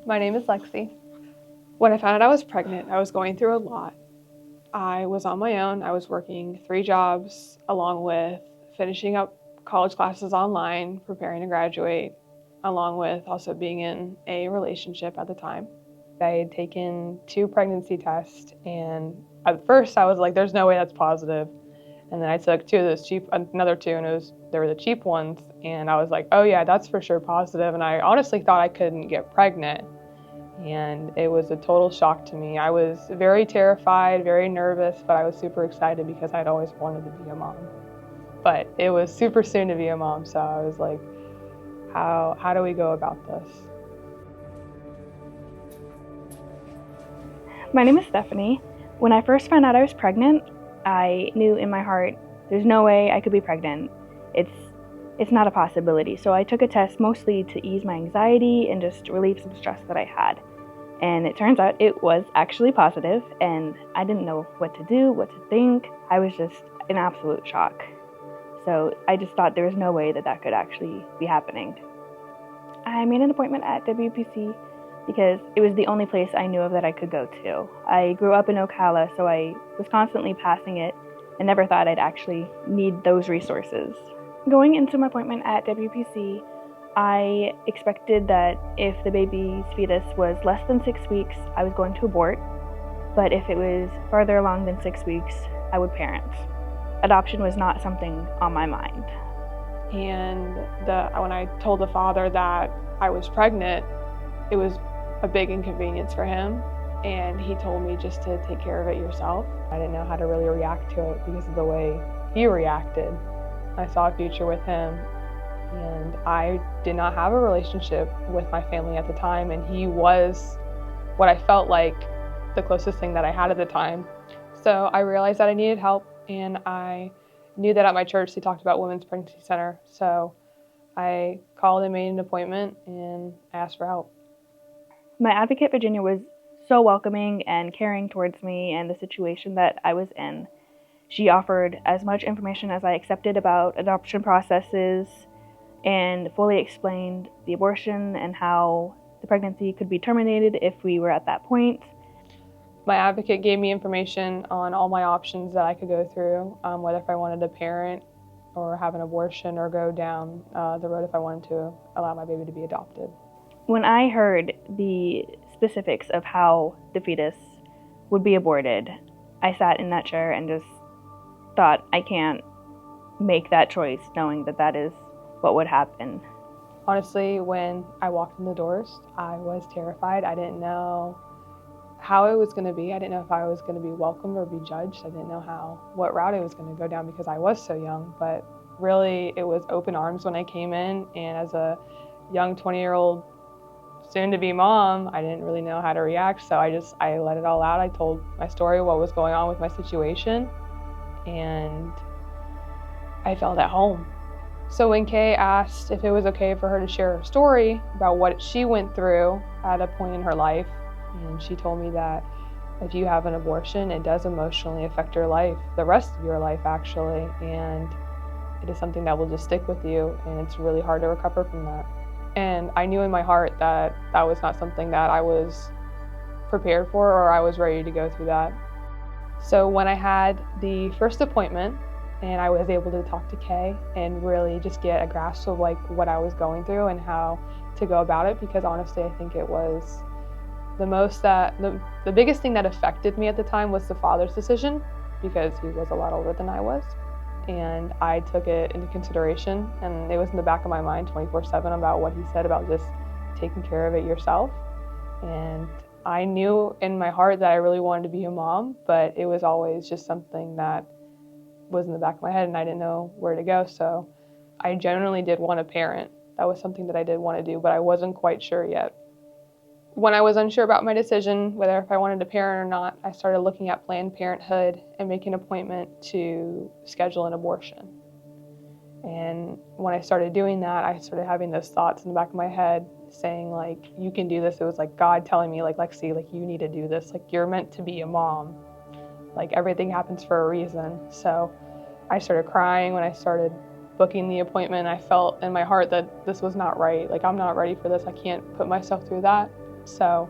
My name is Lexi. When I found out I was pregnant, I was going through a lot. I was on my own. I was working 3 jobs along with finishing up college classes online, preparing to graduate, along with also being in a relationship at the time. I had taken 2 pregnancy tests, and at first I was like, there's no way that's positive. And then I took 2 of those another 2, and they were the cheap ones. And I was like, oh yeah, that's for sure positive. And I honestly thought I couldn't get pregnant. And it was a total shock to me. I was very terrified, very nervous, but I was super excited because I'd always wanted to be a mom. But it was super soon to be a mom, so I was like, how do we go about this? My name is Stephanie. When I first found out I was pregnant, I knew in my heart, there's no way I could be pregnant. It's not a possibility. So I took a test mostly to ease my anxiety and just relieve some stress that I had. And it turns out it was actually positive, and I didn't know what to do, what to think. I was just in absolute shock. So I just thought there was no way that could actually be happening. I made an appointment at WPC because it was the only place I knew of that I could go to. I grew up in Ocala, so I was constantly passing it and never thought I'd actually need those resources. Going into my appointment at WPC, I expected that if the baby's fetus was less than 6 weeks, I was going to abort, but if it was farther along than 6 weeks, I would parent. Adoption was not something on my mind. And when I told the father that I was pregnant, it was a big inconvenience for him, and he told me just to take care of it yourself. I didn't know how to really react to it because of the way he reacted. I saw a future with him, and I did not have a relationship with my family at the time, and he was what I felt like the closest thing that I had at the time. So I realized that I needed help, and I knew that at my church they talked about Women's Pregnancy Center. So I called and made an appointment and asked for help. My advocate, Virginia, was so welcoming and caring towards me and the situation that I was in. She offered as much information as I accepted about adoption processes and fully explained the abortion and how the pregnancy could be terminated if we were at that point. My advocate gave me information on all my options that I could go through, whether if I wanted to parent or have an abortion or go down the road if I wanted to allow my baby to be adopted. When I heard the specifics of how the fetus would be aborted, I sat in that chair and just thought, I can't make that choice knowing that is what would happen. Honestly, when I walked in the doors, I was terrified. I didn't know how it was going to be. I didn't know if I was going to be welcomed or be judged. I didn't know what route I was going to go down because I was so young. But really, it was open arms when I came in. And as a young 20-year-old soon-to-be mom, I didn't really know how to react. So I let it all out. I told my story, what was going on with my situation, and I felt at home. So when Kay asked if it was okay for her to share her story about what she went through at a point in her life, and she told me that if you have an abortion, it does emotionally affect your life, the rest of your life actually, and it is something that will just stick with you, and it's really hard to recover from that. And I knew in my heart that that was not something that I was prepared for or I was ready to go through that. So when I had the first appointment and I was able to talk to Kay and really just get a grasp of like what I was going through and how to go about it, because honestly I think it was the biggest thing that affected me at the time was the father's decision, because he was a lot older than I was. And I took it into consideration, and it was in the back of my mind 24/7 about what he said about just taking care of it yourself. And I knew in my heart that I really wanted to be a mom, but it was always just something that was in the back of my head and I didn't know where to go. So I genuinely did want to parent. That was something that I did want to do, but I wasn't quite sure yet. When I was unsure about my decision, whether if I wanted to parent or not, I started looking at Planned Parenthood and making an appointment to schedule an abortion. And when I started doing that, I started having those thoughts in the back of my head saying, like, you can do this. It was like God telling me, like, Lexi, like, you need to do this. Like, you're meant to be a mom. Like, everything happens for a reason. So I started crying when I started booking the appointment. I felt in my heart that this was not right. Like, I'm not ready for this. I can't put myself through that. So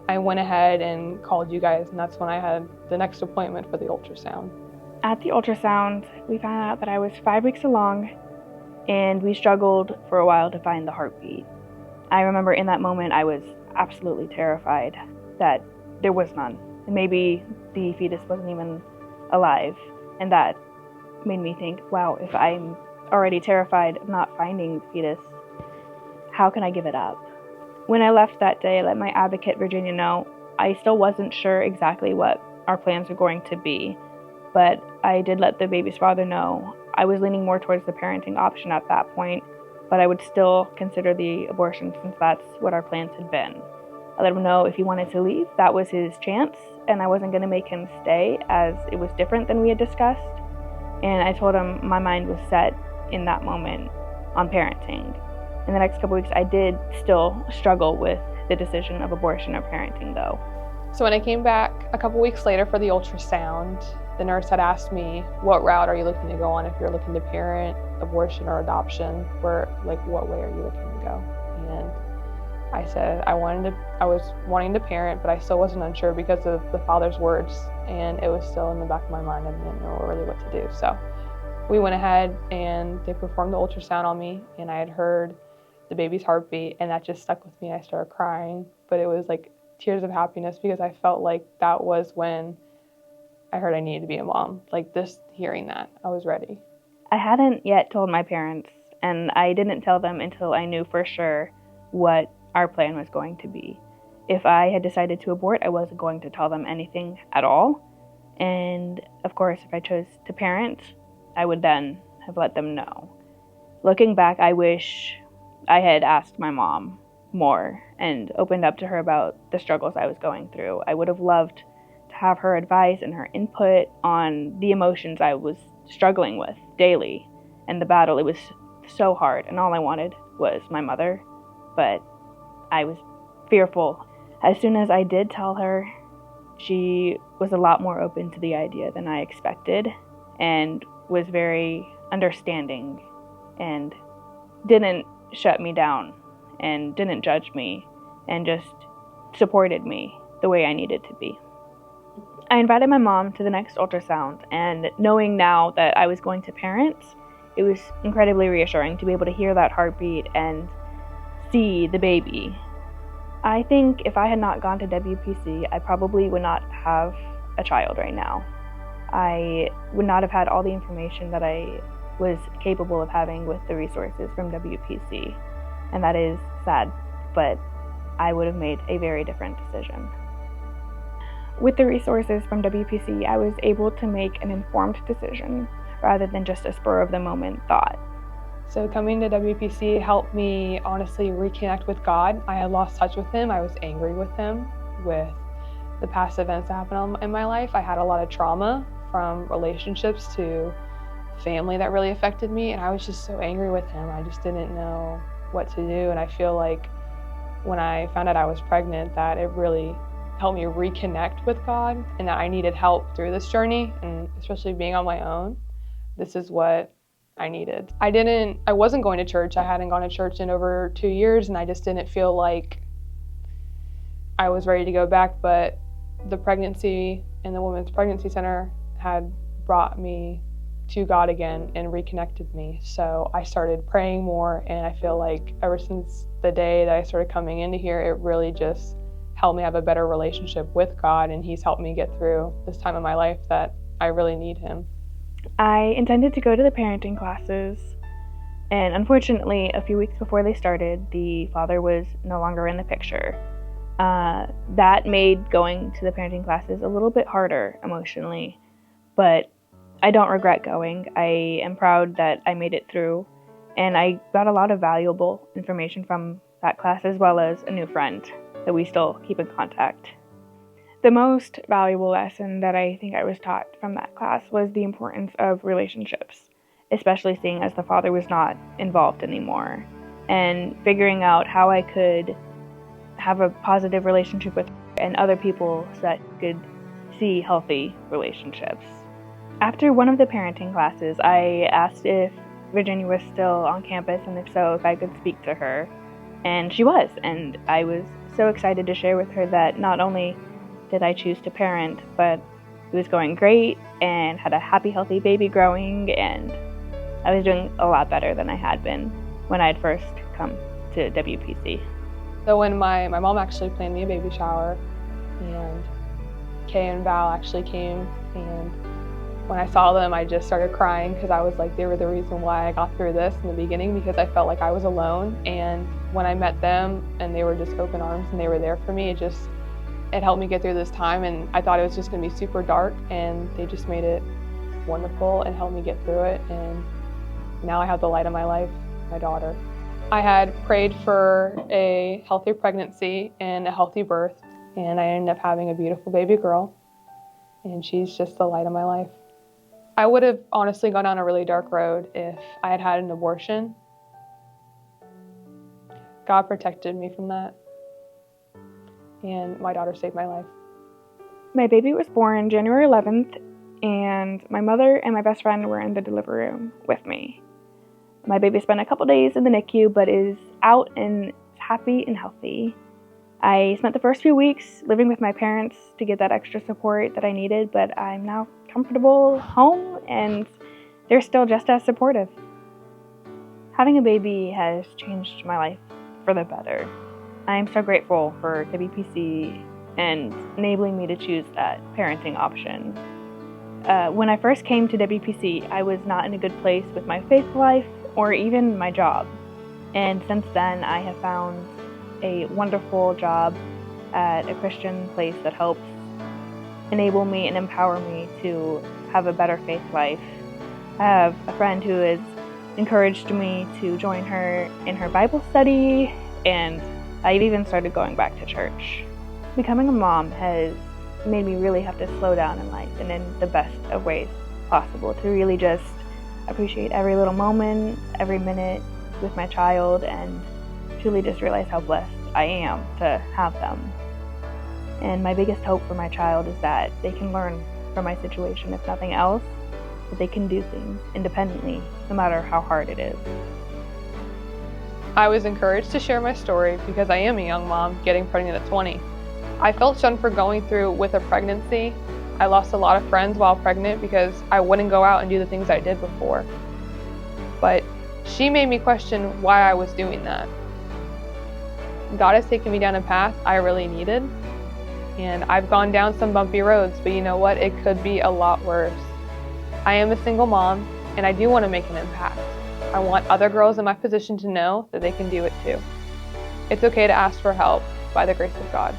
I went ahead and called you guys, and that's when I had the next appointment for the ultrasound. At the ultrasound, we found out that I was 5 weeks along, and we struggled for a while to find the heartbeat. I remember in that moment I was absolutely terrified that there was none. And maybe the fetus wasn't even alive. And that made me think, wow, if I'm already terrified of not finding the fetus, how can I give it up? When I left that day, I let my advocate, Virginia, know I still wasn't sure exactly what our plans were going to be, but I did let the baby's father know I was leaning more towards the parenting option at that point, but I would still consider the abortion since that's what our plans had been. I let him know if he wanted to leave, that was his chance, and I wasn't going to make him stay as it was different than we had discussed. And I told him my mind was set in that moment on parenting. In the next couple weeks, I did still struggle with the decision of abortion or parenting, though. So when I came back a couple weeks later for the ultrasound, the nurse had asked me, what route are you looking to go on if you're looking to parent, abortion, or adoption? What way are you looking to go? And I said I was wanting to parent, but I still wasn't unsure because of the father's words, and it was still in the back of my mind. I didn't know really what to do. So we went ahead and they performed the ultrasound on me, and I had heard the baby's heartbeat, and that just stuck with me. I started crying, but it was like tears of happiness because I felt like that was when I heard I needed to be a mom. Like just hearing that, I was ready. I hadn't yet told my parents, and I didn't tell them until I knew for sure what our plan was going to be. If I had decided to abort, I wasn't going to tell them anything at all. And of course, if I chose to parent, I would then have let them know. Looking back, I wish I had asked my mom more and opened up to her about the struggles I was going through. I would have loved to have her advice and her input on the emotions I was struggling with daily and the battle. It was so hard, and all I wanted was my mother, but I was fearful. As soon as I did tell her, she was a lot more open to the idea than I expected and was very understanding and didn't shut me down and didn't judge me and just supported me the way I needed to be. I invited my mom to the next ultrasound, and knowing now that I was going to parent, it was incredibly reassuring to be able to hear that heartbeat and see the baby. I think if I had not gone to WPC, I probably would not have a child right now. I would not have had all the information that I was capable of having with the resources from WPC, and that is sad, but I would have made a very different decision. With the resources from WPC, I was able to make an informed decision rather than just a spur-of-the-moment thought. So coming to WPC helped me honestly reconnect with God. I had lost touch with Him. I was angry with Him, with the past events that happened in my life. I had a lot of trauma from relationships to family that really affected me, and I was just so angry with Him. I just didn't know what to do, and I feel like when I found out I was pregnant, that it really helped me reconnect with God and that I needed help through this journey, and especially being on my own. This is what I needed. I wasn't going to church. I hadn't gone to church in over 2 years, and I just didn't feel like I was ready to go back, but the pregnancy and the Women's Pregnancy Center had brought me to God again and reconnected me. So I started praying more, and I feel like ever since the day that I started coming into here, it really just helped me have a better relationship with God, and He's helped me get through this time in my life that I really need Him. I intended to go to the parenting classes, and unfortunately, a few weeks before they started, the father was no longer in the picture. That made going to the parenting classes a little bit harder emotionally, but I don't regret going. I am proud that I made it through, and I got a lot of valuable information from that class, as well as a new friend that we still keep in contact. The most valuable lesson that I think I was taught from that class was the importance of relationships, especially seeing as the father was not involved anymore, and figuring out how I could have a positive relationship with her and other people so that I could see healthy relationships. After one of the parenting classes, I asked if Virginia was still on campus, and if so, if I could speak to her. And she was, and I was so excited to share with her that not only did I choose to parent, but it was going great and had a happy, healthy baby growing, and I was doing a lot better than I had been when I had first come to WPC. So when my mom actually planned me a baby shower, and Kay and Val actually came, and when I saw them, I just started crying because I was like, they were the reason why I got through this in the beginning, because I felt like I was alone. And when I met them and they were just open arms and they were there for me, it helped me get through this time. And I thought it was just gonna be super dark, and they just made it wonderful and helped me get through it. And now I have the light of my life, my daughter. I had prayed for a healthy pregnancy and a healthy birth, and I ended up having a beautiful baby girl, and she's just the light of my life. I would have honestly gone down a really dark road if I had had an abortion. God protected me from that, and my daughter saved my life. My baby was born January 11th, and my mother and my best friend were in the delivery room with me. My baby spent a couple days in the NICU, but is out and happy and healthy. I spent the first few weeks living with my parents to get that extra support that I needed, but I'm now comfortable home, and they're still just as supportive. Having a baby has changed my life for the better. I'm so grateful for WPC and enabling me to choose that parenting option. When I first came to WPC, I was not in a good place with my faith life or even my job. And since then, I have found a wonderful job at a Christian place that helps enable me and empower me to have a better faith life. I have a friend who has encouraged me to join her in her Bible study, and I've even started going back to church. Becoming a mom has made me really have to slow down in life, and in the best of ways possible, to really just appreciate every little moment, every minute with my child, and truly just realize how blessed I am to have them. And my biggest hope for my child is that they can learn from my situation, if nothing else, that they can do things independently, no matter how hard it is. I was encouraged to share my story because I am a young mom getting pregnant at 20. I felt shunned for going through with a pregnancy. I lost a lot of friends while pregnant because I wouldn't go out and do the things I did before. But she made me question why I was doing that. God has taken me down a path I really needed, and I've gone down some bumpy roads, but you know what? It could be a lot worse. I am a single mom, and I do want to make an impact. I want other girls in my position to know that they can do it too. It's okay to ask for help by the grace of God.